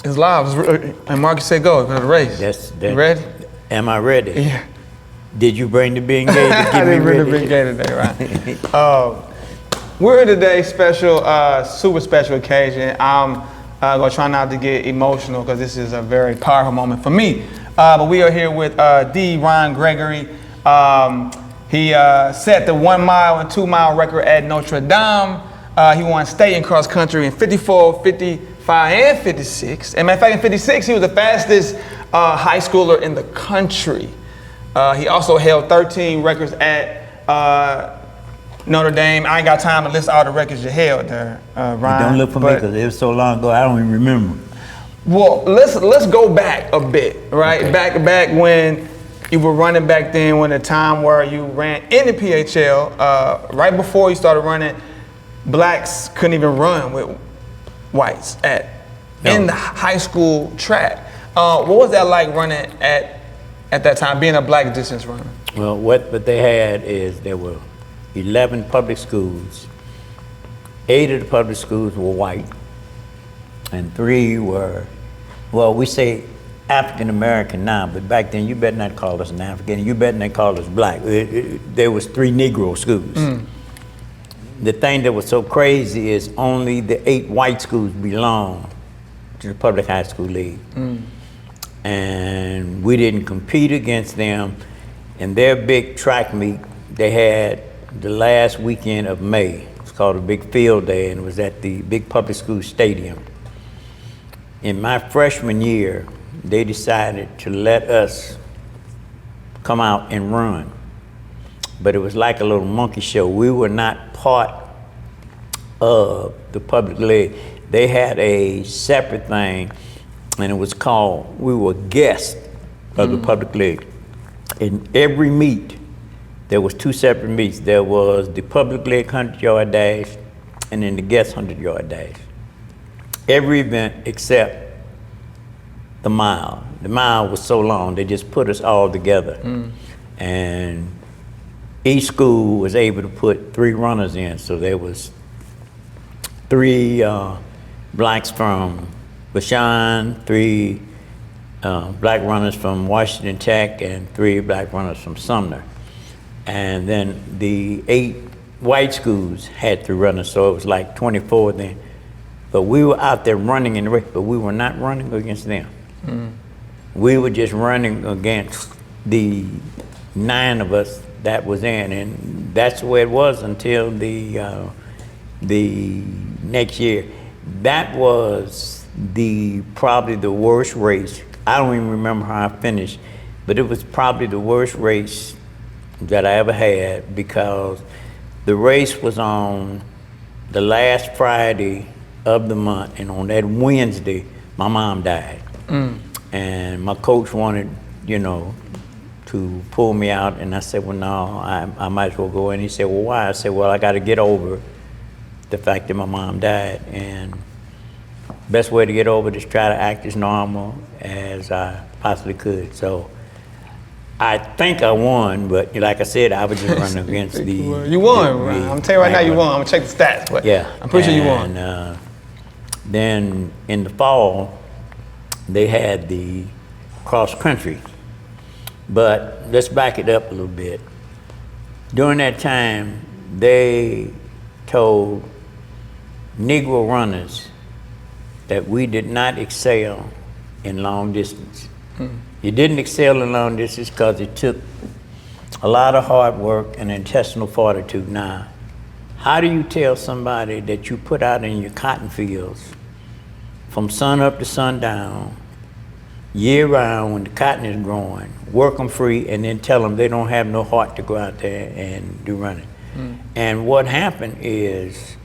It's live. And Marcus said go. Go to the race. You ready? Am I ready? Yeah. Did you bring the Big Gay to I get me didn't bring the ready? Big Gay today, right? We're in today's special, super special occasion. I'm gonna try not to get emotional because this is a very powerful moment for me. But we are here with Dick Gregory. He set the 1 mile and 2 mile record at Notre Dame. He won state and cross country in 54, 55, and 56. And matter of fact, in 56, he was the fastest high schooler in the country. He also held 13 records at Notre Dame. I ain't got time to list all the records you held there, Ryan. Don't look for me because it was so long ago, I don't even remember. Well, let's go back a bit, right? Okay. Back when you were running back then, when the time where you ran in the PHL, right before you started running, blacks couldn't even run with whites in the high school track. What was that like running at that time, being a black distance runner? Well, what they had is there were 11 public schools. 8 of the public schools were white, and 3 were, well, we say African American now, but back then you better not call us an African, you better not call us black. There was 3 Negro schools. The thing that was so crazy is only the 8 white schools belong to the public high school league. And we didn't compete against them. And their big track meet, they had the last weekend of May. It's called a big field day, and it was at the big public school stadium. In my freshman year, they decided to let us come out and run. But it was like a little monkey show. We were not part of the public league. They had a separate thing, and it was called, we were guests of the public league. In every meet, there was 2 separate meets. There was the public league 100-yard dash, and then the guest 100-yard dash. Every event except the mile. The mile was so long, they just put us all together. And each school was able to put 3 runners in. So there was 3 blacks from Bashan, 3 black runners from Washington Tech, and 3 black runners from Sumner. And then the 8 white schools had 3 runners, so it was like 24 then. But we were out there running in the race, but we were not running against them. We were just running against the 9 of us that was in, and that's the way it was until the next year. That was probably the worst race. I don't even remember how I finished, but it was probably the worst race that I ever had, because the race was on the last Friday of the month, and on that Wednesday, my mom died. And my coach wanted, to pull me out, and I said, well, no, I might as well go. And he said, well, why? I said, well, I got to get over the fact that my mom died, and best way to get over it is try to act as normal as I possibly could. So I think I won, but like I said, I was just running against the... You won, right? I'm telling you right now, you won. I'm gonna check the stats, but yeah, I'm pretty sure you won. Then in the fall, they had the cross country. But let's back it up a little bit. During that time, they told Negro runners that we did not excel in long distance. You didn't excel in long distance because it took a lot of hard work and intestinal fortitude. Now, how do you tell somebody that you put out in your cotton fields from sun up to sundown, year round when the cotton is growing, work them free, and then tell them they don't have no heart to go out there and do running? And what happened is,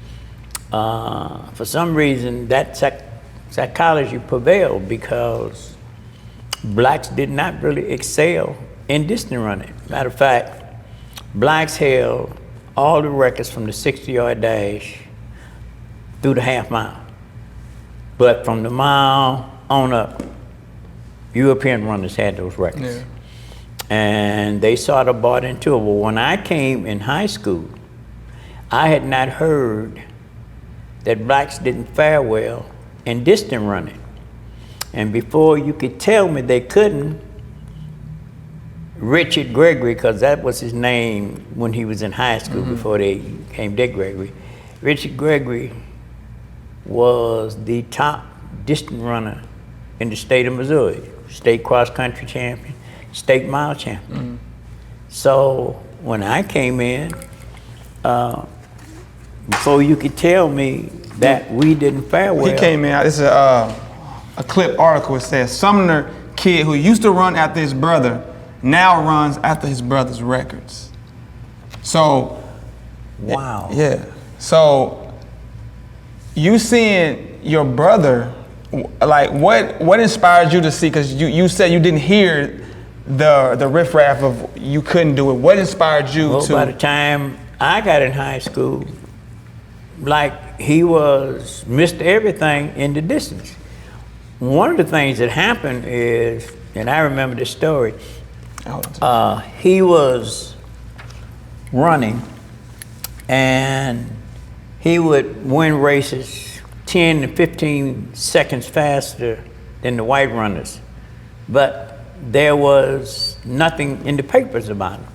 for some reason, that psychology prevailed because blacks did not really excel in distance running. Matter of fact, blacks held all the records from the 60-yard dash through the half mile. But from the mile on up, European runners had those records. Yeah. And they sort of bought into it. Well, when I came in high school, I had not heard that blacks didn't fare well in distance running. And before you could tell me they couldn't, Richard Gregory, because that was his name when he was in high school before they became Dick Gregory. Richard Gregory was the top distance runner in the state of Missouri, state cross country champion, state mile champion. So when I came in, before you could tell me that we didn't fare well. He came in, this is a clip article. It says, Sumner kid who used to run after his brother now runs after his brother's records. So, wow. Yeah. So, you seeing your brother, like what inspired you to see? Because you said you didn't hear the riffraff of you couldn't do it. What inspired you to? By the time I got in high school, like he was Mr. Everything in the distance. One of the things that happened is, and I remember this story, he was running and he would win races 10 to 15 seconds faster than the white runners, but there was nothing in the papers about him.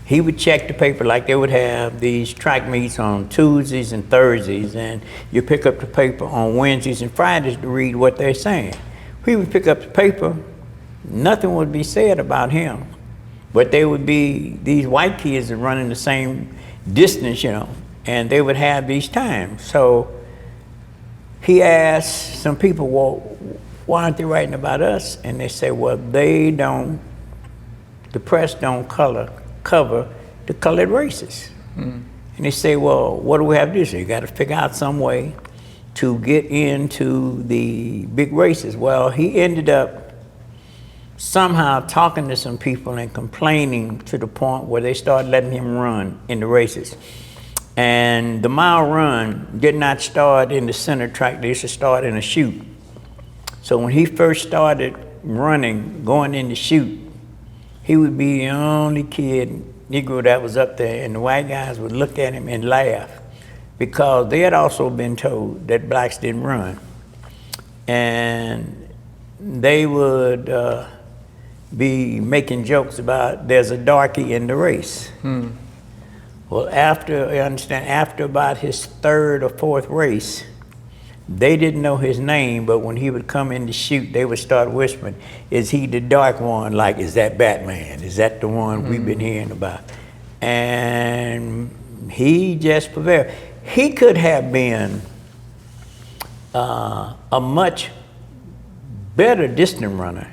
He would check the paper, like they would have these track meets on Tuesdays and Thursdays, and you pick up the paper on Wednesdays and Fridays to read what they're saying. He would pick up the paper, nothing would be said about him, but there would be these white kids that running the same distance, you know, and they would have these times. So he asked some people, well, why aren't they writing about us? And they say, well, they don't, the press don't cover the colored races. And they say, well, what do we have to do? So you got to figure out some way to get into the big races. Well, he ended up somehow talking to some people and complaining to the point where they started letting him run in the races. And the mile run did not start in the center track, they used to start in a chute. So when he first started running, going in the chute, he would be the only kid, Negro, that was up there, and the white guys would look at him and laugh because they had also been told that blacks didn't run. And they would be making jokes about there's a darky in the race. Well, after about his third or fourth race, they didn't know his name, but when he would come in to shoot, they would start whispering, is he the dark one? Like, is that Batman? Is that the one we've been hearing about? And he just prevailed. He could have been a much better distance runner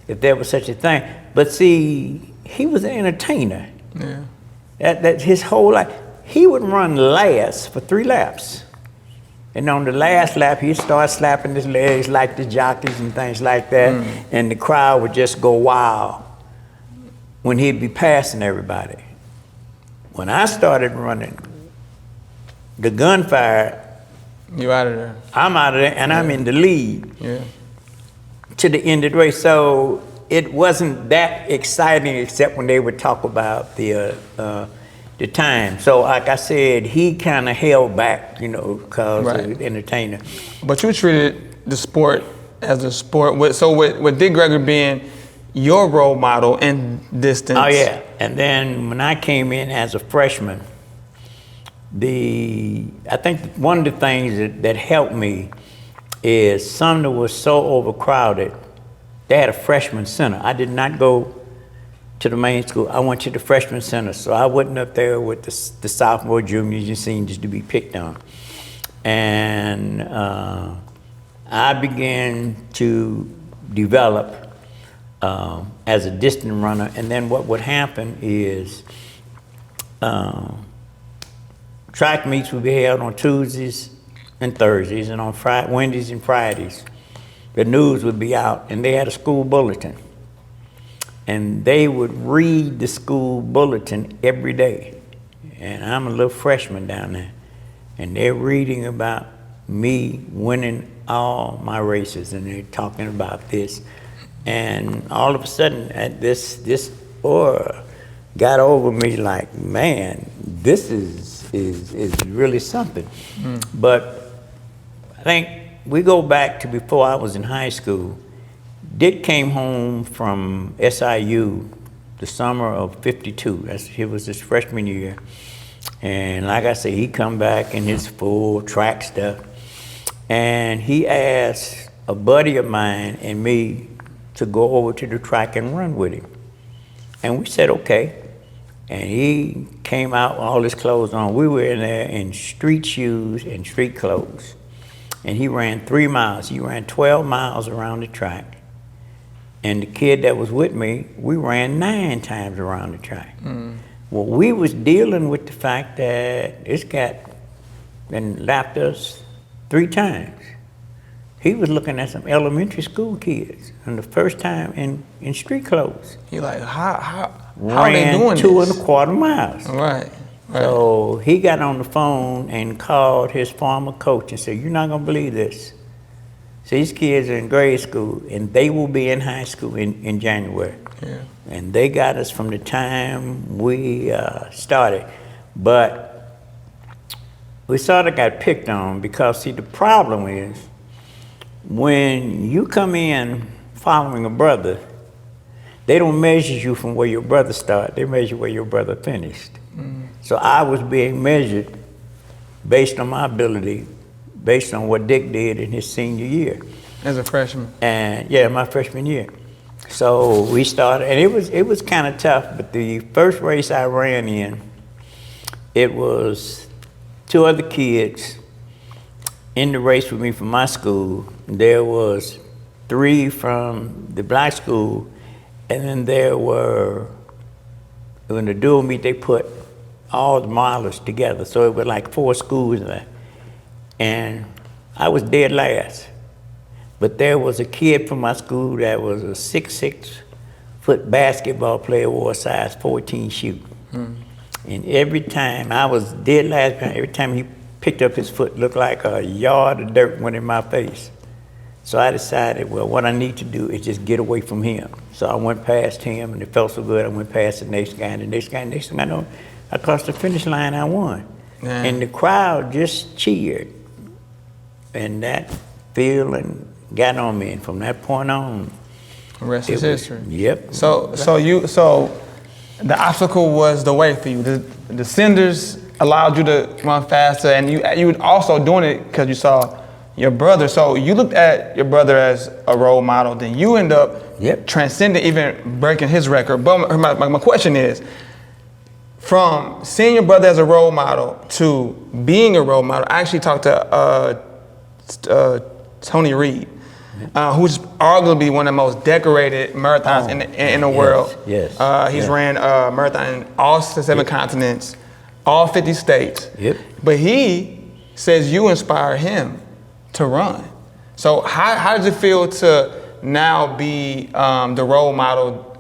if there was such a thing. But see, he was an entertainer. Yeah. That his whole life, he would run last for 3 laps. And on the last lap, he'd start slapping his legs like the jockeys and things like that. And the crowd would just go wild when he'd be passing everybody. When I started running, the gunfire, You out of there. I'm out of there and I'm in the lead Yeah. to the end of the race. So it wasn't that exciting except when they would talk about the time. So like I said, he kind of held back, you know, because Right. he was an entertainer. But you treated the sport as a sport. With Dick Gregory being your role model in distance. Oh yeah, and then when I came in as a freshman, I think one of the things that helped me is Sumner was so overcrowded, they had a freshman center. I did not go to the main school. I went to the freshman center, so I wasn't up there with the sophomore, juniors, and seniors to be picked on. And I began to develop as a distance runner, and then what would happen is track meets would be held on Tuesdays and Thursdays, and on Wednesdays and Fridays, the news would be out, and they had a school bulletin. And they would read the school bulletin every day. And I'm a little freshman down there. And they're reading about me winning all my races, and they're talking about this. And all of a sudden, this aura got over me like, man, this is really something. But I think we go back to before I was in high school. Dick came home from SIU the summer of '52. It was his freshman year. And like I said, he come back in his full track stuff. And he asked a buddy of mine and me to go over to the track and run with him. And we said, okay. And he came out with all his clothes on. We were in there in street shoes and street clothes. And he ran 3 miles. He ran 12 miles around the track. And the kid that was with me, we ran 9 times around the track. Well, we was dealing with the fact that this cat then lapped us 3 times. He was looking at some elementary school kids and the first time in street clothes. He like, how are they doing ran 2.25 miles. Right. So he got on the phone and called his former coach and said, "You're not gonna believe this. So these kids are in grade school and they will be in high school in January." Yeah. And they got us from the time we started. But we sort of got picked on because, see, the problem is when you come in following a brother, they don't measure you from where your brother started, they measure where your brother finished. So I was being measured based on my ability, based on what Dick did in his senior year. As a freshman? And yeah, my freshman year. So we started, and it was kind of tough, but the first race I ran in, it was 2 other kids in the race with me from my school. There was 3 from the black school, and then there were, in the dual meet, they put all the milers together. So it was like 4 schools there. And I was dead last. But there was a kid from my school that was a 6'6" basketball player, wore a size 14 shoe. And every time I was dead last, every time he picked up his foot, looked like a yard of dirt went in my face. So I decided, well, what I need to do is just get away from him. So I went past him, and it felt so good. I went past the next guy, and the next guy, and the next thing I know, across the finish line, I won. And the crowd just cheered. And that feeling got on me, and from that point on, The rest is history. Yep. So the obstacle was the way for you. The cinders allowed you to run faster, and you were also doing it because you saw your brother. So you looked at your brother as a role model. Then you end up transcending, even breaking his record. But my question is, from seeing your brother as a role model to being a role model, I actually talked to Tony Reed, who's arguably one of the most decorated marathons in the world. Yes. He's ran a marathon in all 7 continents, all 50 states. But he says you inspire him to run. So how does it feel to now be the role model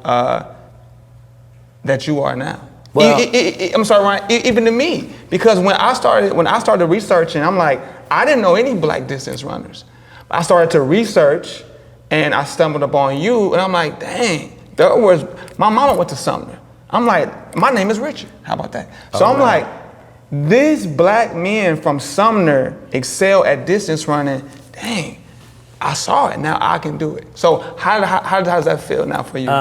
that you are now? Well, I'm sorry, Ryan, even to me, because when I started researching, I'm like, I didn't know any black distance runners. I started to research, and I stumbled upon you, and I'm like, dang, there was, my mama went to Sumner. I'm like, my name is Richard. How about that? So I'm like, these black men from Sumner excel at distance running. Dang, I saw it. Now I can do it. So how does that feel now for you?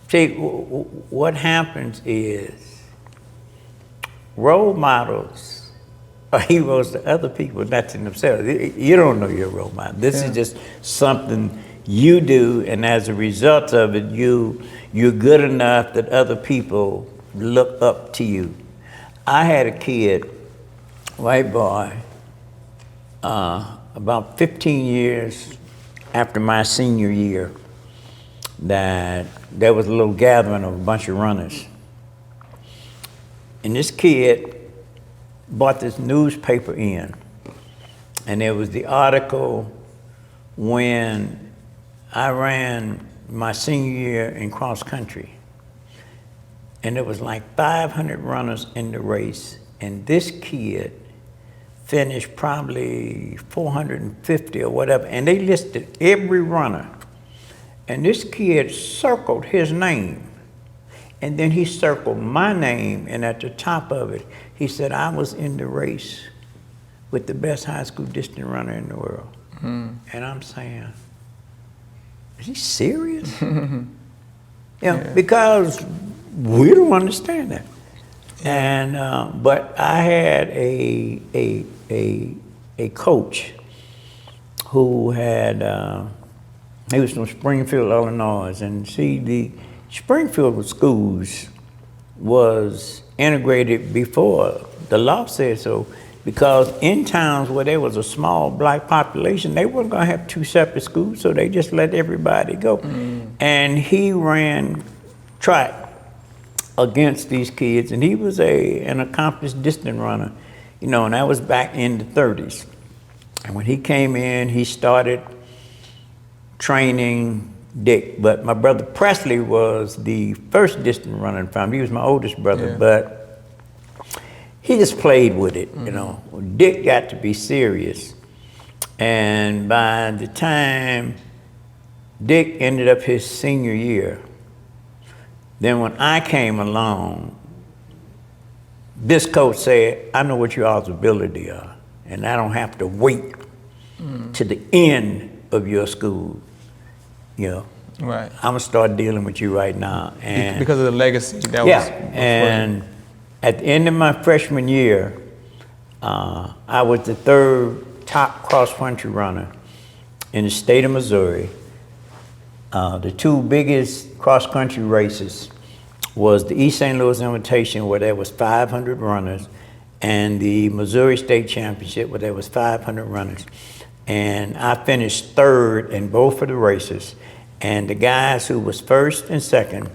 See, what happens is role models are heroes to other people, not to themselves. You don't know you're a role model. This is just something you do, and as a result of it, you're good enough that other people look up to you. I had a kid, white boy, about 15 years after my senior year, that there was a little gathering of a bunch of runners. And this kid brought this newspaper in, and there was the article when I ran my senior year in cross country. And there was like 500 runners in the race, and this kid finished probably 450 or whatever, and they listed every runner. And this kid circled his name, and then he circled my name, and at the top of it, he said, I was in the race with the best high school distance runner in the world. And I'm saying, is he serious? Because we don't understand that. And but I had a coach who had he was from Springfield, Illinois, and see, the Springfield schools was integrated before the law said so, because in towns where there was a small black population, they weren't gonna have two separate schools, so they just let everybody go. And he ran track against these kids, and he was an accomplished distance runner, you know, and that was back in the 30s. And when he came in, he started training Dick, but my brother Presley was the first distance runner in the family. He was my oldest brother, but he just played with it, you know. Dick got to be serious, and by the time Dick ended up his senior year, then when I came along, this coach said, I know what your all's ability are, and I don't have to wait to the end of your school. You know, right. I'm gonna start dealing with you right now, and because of the legacy that yeah. was And at the end of my freshman year, I was the third top cross-country runner in the state of Missouri. The two biggest cross-country races was the East St. Louis Invitation, where there was 500 runners, and the Missouri State Championship, where there was 500 runners. And I finished third in both of the races. And the guys who was first and second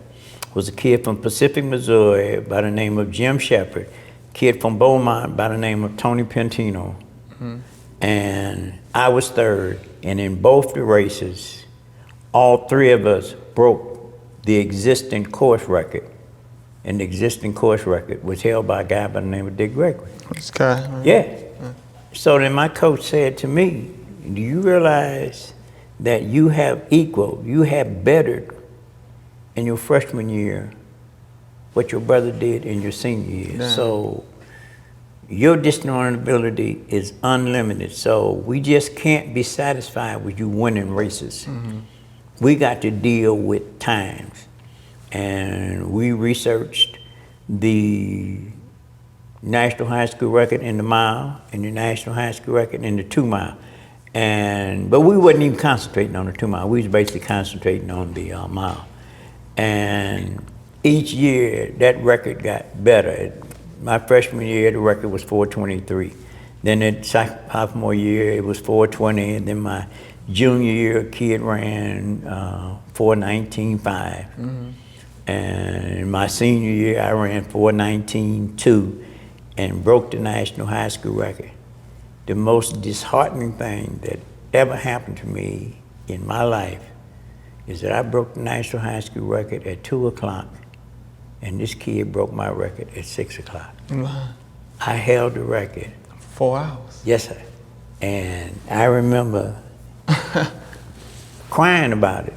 was a kid from Pacific, Missouri by the name of Jim Shepard, kid from Beaumont by the name of Tony Pentino. And I was third. And in both the races, all three of us broke the existing course record. And the existing course record was held by a guy by the name of Dick Gregory. This guy. Right? Yeah. So then my coach said to me, do you realize that you have bettered in your freshman year what your brother did in your senior year? Damn. So your distance running ability is unlimited. So we just can't be satisfied with you winning races. We got to deal with times. And we researched the national high school record in the mile and the national high school record in the 2 mile. But we wasn't even concentrating on the 2 mile. We was basically concentrating on the mile. And each year that record got better. My freshman year, the record was 4:23. Then the sophomore year, it was 4:20. And then my junior year, a kid ran 4:19.5. And my senior year, I ran 4:19.2 and broke the national high school record. The most disheartening thing that ever happened to me in my life is that I broke the national high school record at 2 o'clock, and this kid broke my record at 6 o'clock. I held the record. 4 hours. Yes, sir. And I remember crying about it.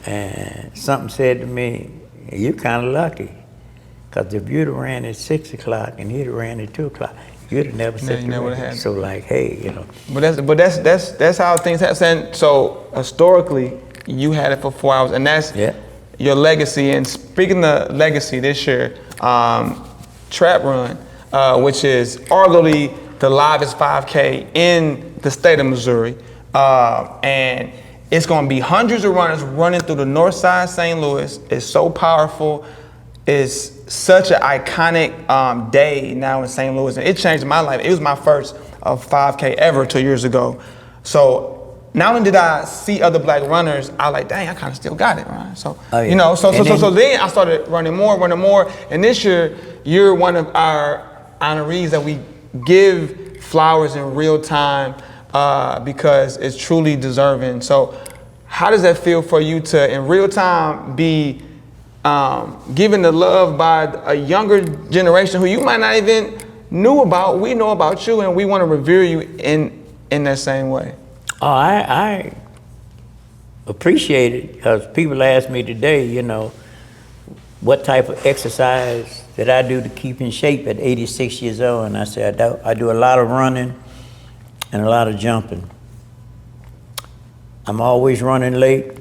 And something said to me, you're kind of lucky, because if you'd have ran at 6 o'clock and he'd have ran at 2 o'clock, you'd have never set the record. So like, hey, you know. But that's how things happen. So historically, you had it for 4 hours, and that's your legacy. And speaking of legacy, this year, Trap Run, which is arguably the livest 5K in the state of Missouri, and it's going to be hundreds of runners running through the north side of St. Louis. It's so powerful. It's such an iconic day now in St. Louis. And it changed my life. It was my first 5K ever 2 years ago. So not only did I see other black runners, I was like, dang, I kind of still got it, right? So, you know, so then I started running more. And this year, you're one of our honorees that we give flowers in real time because it's truly deserving. So how does that feel for you to, in real time, be given the love by a younger generation who you might not even knew about? We know about you, and we want to revere you in that same way. Oh, I appreciate it, because people ask me today, you know, what type of exercise that I do to keep in shape at 86 years old, and I say I do a lot of running, and a lot of jumping. I'm always running late,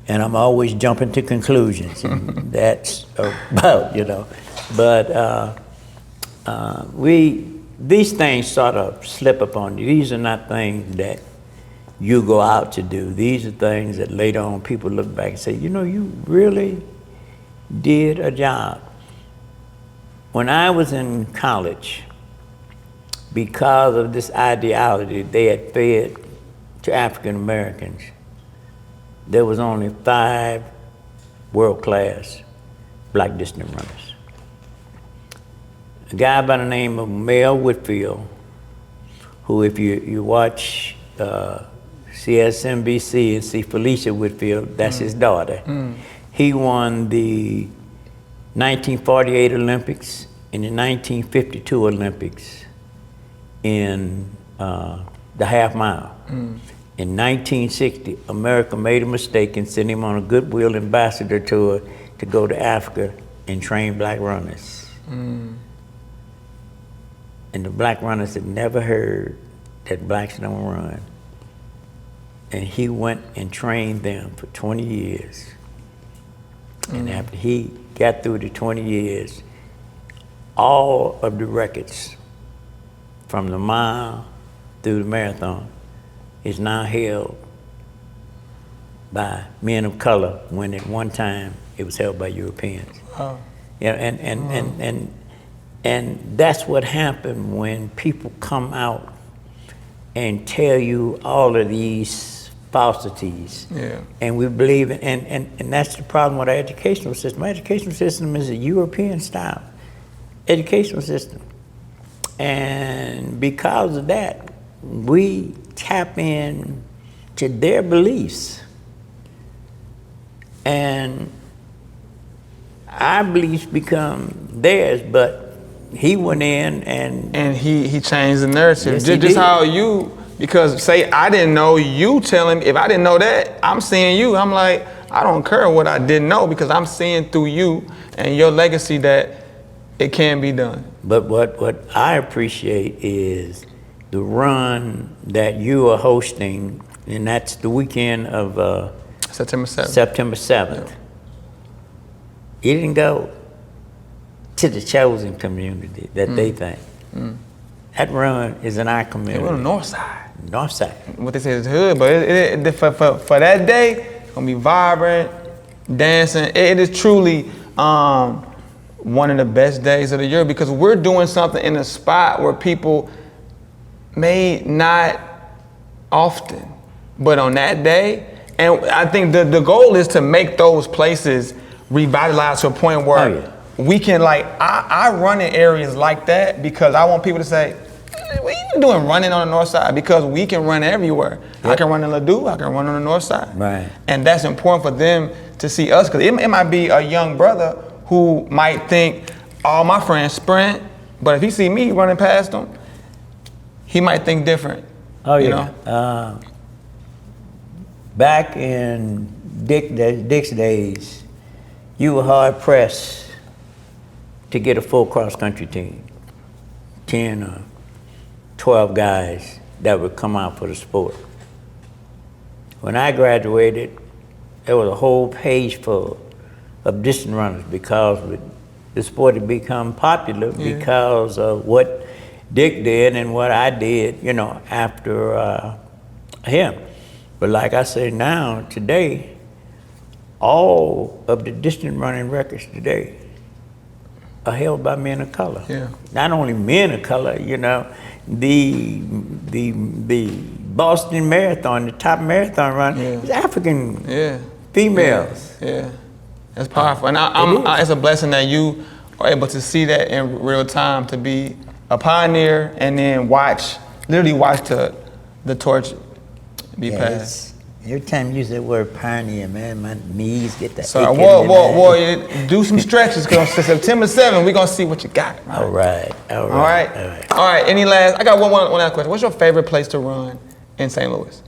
and I'm always jumping to conclusions. And that's about, But these things sort of slip upon you. These are not things that you go out to do. These are things that later on people look back and say, you really did a job. When I was in college, because of this ideology they had fed to African Americans, there was only 5 world-class black distance runners. A guy by the name of Mel Whitfield, who if you watch CSNBC and see Felicia Whitfield, that's his daughter. He won the 1948 Olympics and the 1952 Olympics in the half mile. In 1960, America made a mistake and sent him on a Goodwill ambassador tour to go to Africa and train black runners. And the black runners had never heard that blacks don't run. And he went and trained them for 20 years. And after he got through the 20 years, all of the records from the mile through the marathon is now held by men of color, when at one time it was held by Europeans. Oh. And that's what happened when people come out and tell you all of these falsities. Yeah. And we believe in, and that's the problem with our educational system. Our educational system is a European style educational system. And because of that, we tap in to their beliefs. And our beliefs become theirs, but he went in and he changed the narrative. Yes, he just did. how you, because say I didn't know, you telling me, if I didn't know that, I'm seeing you. I'm like, I don't care what I didn't know, because I'm seeing through you and your legacy that it can be done. But what I appreciate is the run that you are hosting, and that's the weekend of September 7th. September 7th. Yeah. You didn't go to the chosen community that they think. That run is in our community. We're on the north side. North side. What they say is hood, but for that day, it's gonna be vibrant, dancing. It is truly one of the best days of the year, because we're doing something in a spot where people may not often, but on that day, and I think the goal is to make those places revitalized to a point where we can, like, I run in areas like that because I want people to say, what are you doing running on the north side? Because we can run everywhere. Yep. I can run in Ladue, I can run on the north side. Right. And that's important for them to see us, because it might be a young brother who might think all my friends sprint, but if he see me running past them, he might think different. Oh yeah. You know? Back in Dick's days, you were hard pressed to get a full cross country team, 10 or 12 guys that would come out for the sport. When I graduated, there was a whole page full of distance runners, because the sport had become popular because of what Dick did and what I did, after him. But like I say now, today, all of the distance running records today are held by men of color. Yeah. Not only men of color, the Boston Marathon, the top marathon run, is African females. Yeah. That's powerful. And it's a blessing that you are able to see that in real time, to be a pioneer and then literally watch the torch be passed. Every time you use that word pioneer, man, my knees get that. So, whoa, do some stretches, because on September 7th, we're going to see what you got. Right? All right. All right. Any last, I got one last question. What's your favorite place to run in St. Louis?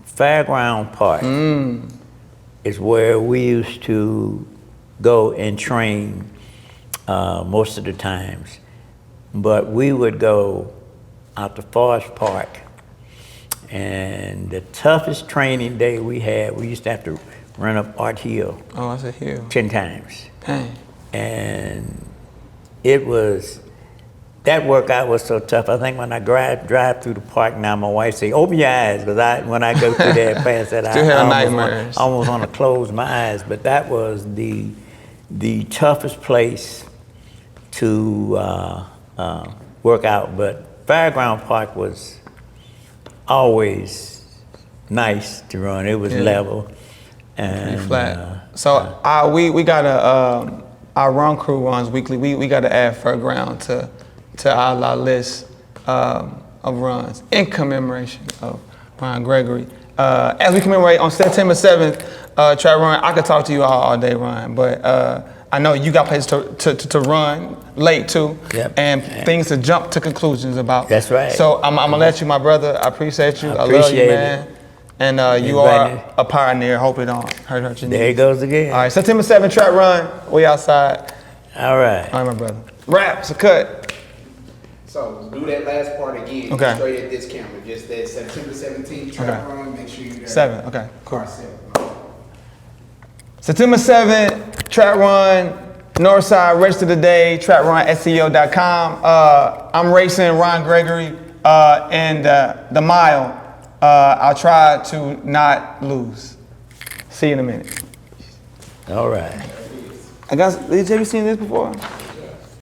Fairground Park is where we used to go and train most of the times. But we would go out to Forest Park, and the toughest training day we had, we used to have to run up Art Hill. Oh, that's a hill. 10 times. Dang. And it was, that workout was so tough. I think when I drive through the park now, my wife say, "Open your eyes," because when I go through there past that, Still have nightmares. I almost want to close my eyes. But that was the toughest place to work out. But Fairground Park was always nice to run. It was level and pretty flat. So we got our run crew runs weekly. We got to add Fairground to our list of runs in commemoration of Brian Gregory. As we commemorate on September 7th, track run, I could talk to you all day, Ryan, but I know you got places to run late too, and things to jump to conclusions about. That's right. So I'm gonna let you, my brother. I appreciate you. I love you, appreciate man. And you are a pioneer. Hope it don't hurt your knees. There it goes again. All right, September 7th, track run. We outside. All right. All right, my brother. Raps, a cut. So do that last part again. Okay. Straight at this camera. Just that September 17th track run. Make sure you're there. 7, okay, cool. Car 7. September 7th, track run, Northside, register today, trackrunseo.com. I'm racing Ron Gregory in the mile. I'll try to not lose. See you in a minute. All right. Did you ever seen this before?